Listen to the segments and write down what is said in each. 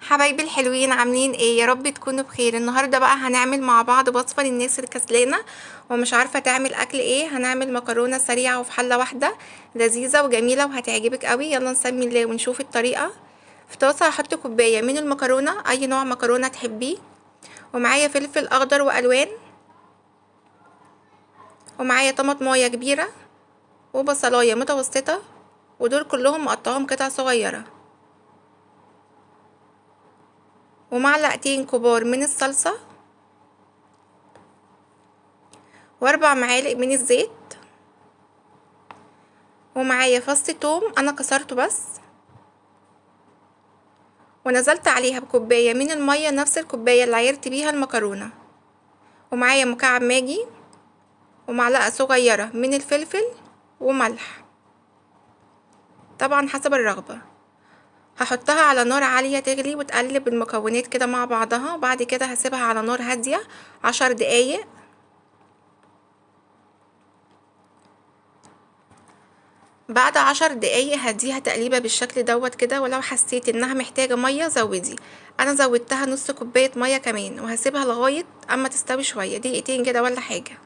حبايبي الحلوين عاملين ايه؟ يا رب تكونوا بخير. النهارده بقى هنعمل مع بعض وصفه للناس الكسلانه ومش عارفه تعمل اكل ايه. هنعمل مكرونه سريعه وفي حله واحده، لذيذه وجميله وهتعجبك قوي. يلا نسمي الله ونشوف الطريقه. في طاسه هحط كوبايه من المكرونه، اي نوع مكرونه تحبيه، ومعايا فلفل اخضر والوان، ومعايا طماطمايه كبيره وبصلايه متوسطه، ودول كلهم مقطعهم قطع صغيره، ومعلقتين كبار من الصلصه، واربع معالق من الزيت، ومعايا فص توم انا كسرته بس، ونزلت عليها بكوبايه من الميه، نفس الكوبايه اللي عيرت بيها المكرونه، ومعايا مكعب ماجي، ومعلقه صغيره من الفلفل، وملح طبعا حسب الرغبه. هحطها على نار عاليه تغلي وتقلب المكونات كده مع بعضها، وبعد كده هسيبها على نار هاديه 10 دقايق. بعد 10 دقايق هديها تقليبه بالشكل دوت كده، ولو حسيت انها محتاجه ميه زودي. انا زودتها نص كوبايه ميه كمان، وهسيبها لغايه اما تستوي شويه، دقيقتين كده ولا حاجه.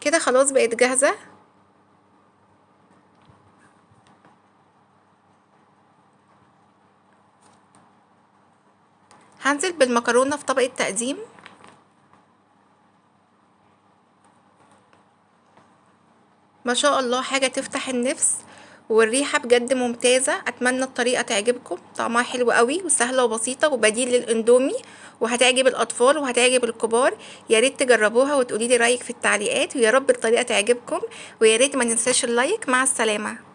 كده خلاص بقت جاهزه. هنزل بالمكرونه في طبق التقديم. ما شاء الله، حاجه تفتح النفس، والريحه بجد ممتازه. اتمنى الطريقه تعجبكم، طعمها حلو قوي وسهله وبسيطه وبديل للاندومي، وهتعجب الاطفال وهتعجب الكبار. يا ريت تجربوها وتقولي لي رايك في التعليقات، ويا رب الطريقه تعجبكم، ويا ريت ما ننساش اللايك. مع السلامه.